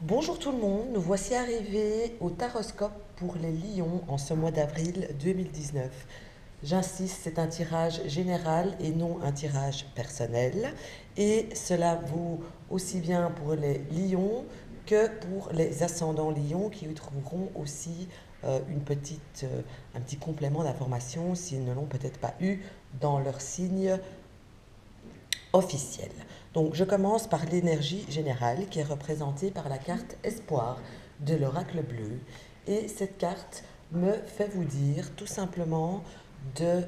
Bonjour tout le monde, nous voici arrivés au Taroscope pour les Lions en ce mois d'avril 2019. J'insiste, c'est un tirage général et non un tirage personnel. Et cela vaut aussi bien pour les Lions que pour les ascendants Lions qui y trouveront aussi un petit complément d'information s'ils ne l'ont peut-être pas eu dans leur signe officielle. Donc je commence par l'énergie générale qui est représentée par la carte Espoir de l'oracle bleu. Et cette carte me fait vous dire tout simplement de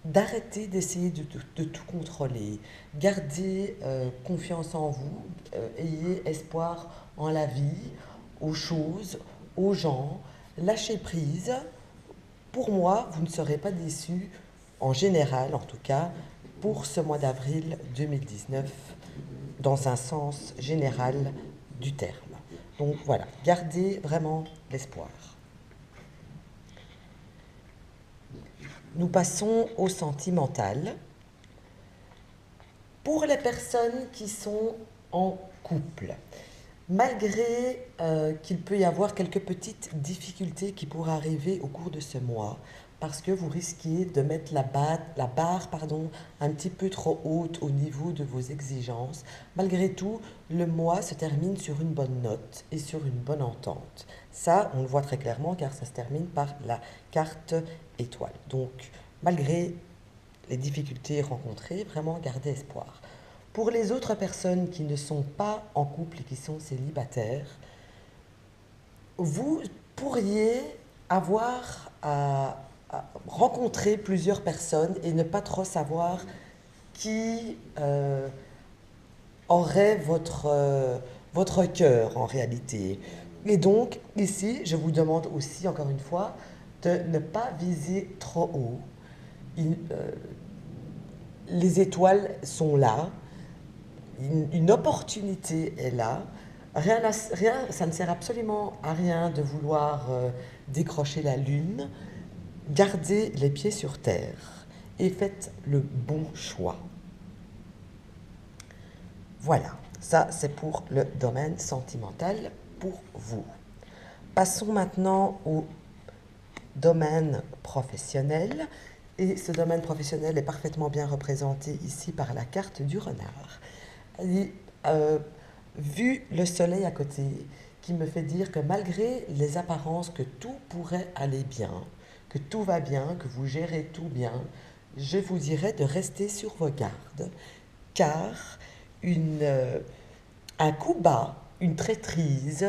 d'arrêter d'essayer de tout contrôler. Gardez confiance en vous, ayez espoir en la vie, aux choses, aux gens, lâchez prise. Pour moi, vous ne serez pas déçus, en général en tout cas, pour ce mois d'avril 2019, dans un sens général du terme. Donc voilà, gardez vraiment l'espoir. Nous passons au sentimental. Pour les personnes qui sont en couple, malgré qu'il peut y avoir quelques petites difficultés qui pourraient arriver au cours de ce mois, parce que vous risquez de mettre la barre un petit peu trop haute au niveau de vos exigences, malgré tout, le mois se termine sur une bonne note et sur une bonne entente. Ça, on le voit très clairement car ça se termine par la carte étoile. Donc, malgré les difficultés rencontrées, vraiment gardez espoir. Pour les autres personnes qui ne sont pas en couple et qui sont célibataires, vous pourriez avoir à rencontrer plusieurs personnes et ne pas trop savoir qui aurait votre cœur en réalité. Et donc, ici, je vous demande aussi, encore une fois, de ne pas viser trop haut. Il, les étoiles sont là, une opportunité est là. Rien, ça ne sert absolument à rien de vouloir décrocher la lune. Gardez les pieds sur terre et faites le bon choix. Voilà, ça c'est pour le domaine sentimental pour vous. Passons maintenant au domaine professionnel. Et ce domaine professionnel est parfaitement bien représenté ici par la carte du renard. Et, vu le soleil à côté, qui me fait dire que malgré les apparences que tout pourrait aller bien, que tout va bien, que vous gérez tout bien, je vous dirais de rester sur vos gardes, car un coup bas, une traîtrise,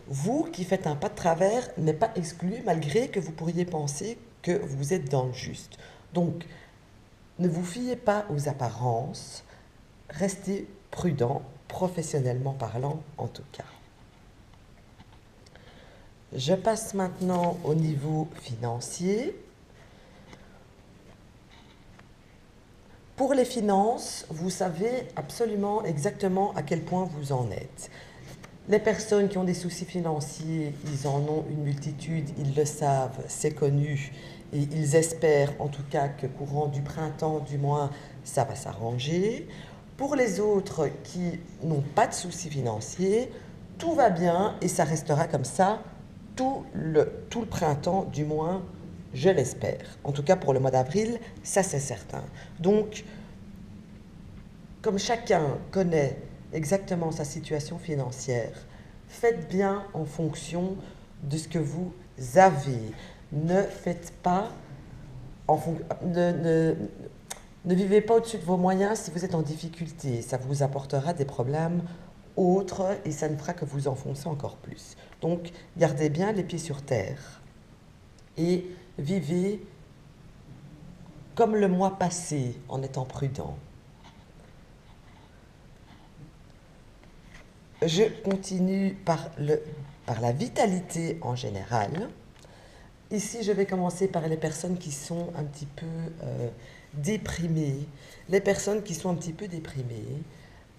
vous qui faites un pas de travers n'est pas exclu malgré que vous pourriez penser que vous êtes dans le juste. Donc, ne vous fiez pas aux apparences, restez prudent, professionnellement parlant en tout cas. Je passe maintenant au niveau financier. Pour les finances, vous savez absolument exactement à quel point vous en êtes. Les personnes qui ont des soucis financiers, ils en ont une multitude, ils le savent, c'est connu, et ils espèrent en tout cas que courant du printemps, du moins, ça va s'arranger. Pour les autres qui n'ont pas de soucis financiers, tout va bien et ça restera comme ça tout le printemps, du moins, je l'espère. En tout cas pour le mois d'avril, ça c'est certain. Donc, comme chacun connaît exactement sa situation financière, faites bien en fonction de ce que vous avez. Ne faites pas en ne vivez pas au-dessus de vos moyens si vous êtes en difficulté. Ça vous apportera des problèmes autres et ça ne fera que vous enfoncer encore plus. Donc, gardez bien les pieds sur terre et vivez comme le mois passé en étant prudent. Je continue par la vitalité en général. Ici, je vais commencer par les personnes qui sont un petit peu déprimées. Les personnes qui sont un petit peu déprimées,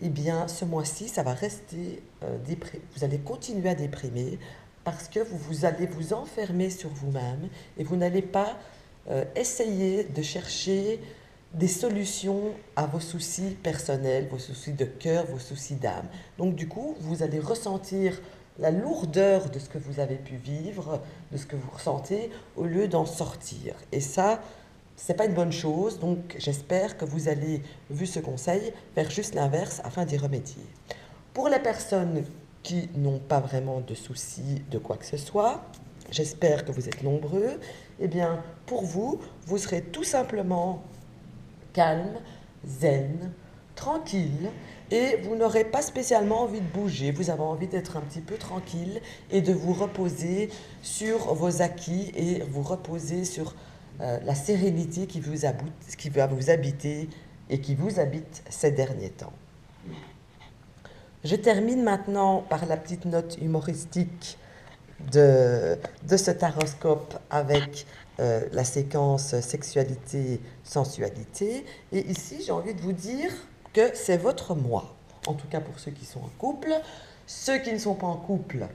eh bien, ce mois-ci, ça va rester déprimé. Vous allez continuer à déprimer parce que vous allez vous enfermer sur vous-même et vous n'allez pas essayer de chercher des solutions à vos soucis personnels, vos soucis de cœur, vos soucis d'âme. Donc du coup, vous allez ressentir la lourdeur de ce que vous avez pu vivre, de ce que vous ressentez, au lieu d'en sortir. Et ça, c'est pas une bonne chose, donc j'espère que vous allez, vu ce conseil, faire juste l'inverse afin d'y remédier. Pour les personnes qui n'ont pas vraiment de soucis de quoi que ce soit, j'espère que vous êtes nombreux, eh bien, pour vous, vous serez tout simplement calme, zen, tranquille, et vous n'aurez pas spécialement envie de bouger. Vous avez envie d'être un petit peu tranquille et de vous reposer sur vos acquis et vous reposer sur la sérénité qui va vous habiter et qui vous habite ces derniers temps. Je termine maintenant par la petite note humoristique de ce taroscope avec la séquence sexualité-sensualité. Et ici, j'ai envie de vous dire que c'est votre moi. En tout cas pour ceux qui sont en couple. Ceux qui ne sont pas en couple,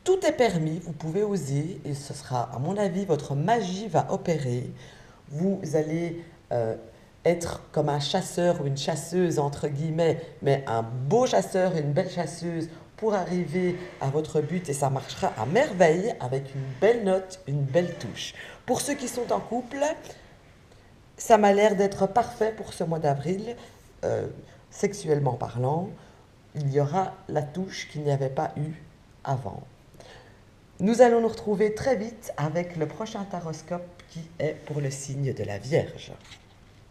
tout est permis, vous pouvez oser et ce sera, à mon avis, votre magie va opérer. Vous allez être comme un chasseur ou une chasseuse, entre guillemets, mais un beau chasseur et une belle chasseuse pour arriver à votre but et ça marchera à merveille avec une belle note, une belle touche. Pour ceux qui sont en couple, ça m'a l'air d'être parfait pour ce mois d'avril, sexuellement parlant. Il y aura la touche qu'il n'y avait pas eu avant. Nous allons nous retrouver très vite avec le prochain taroscope qui est pour le signe de la Vierge.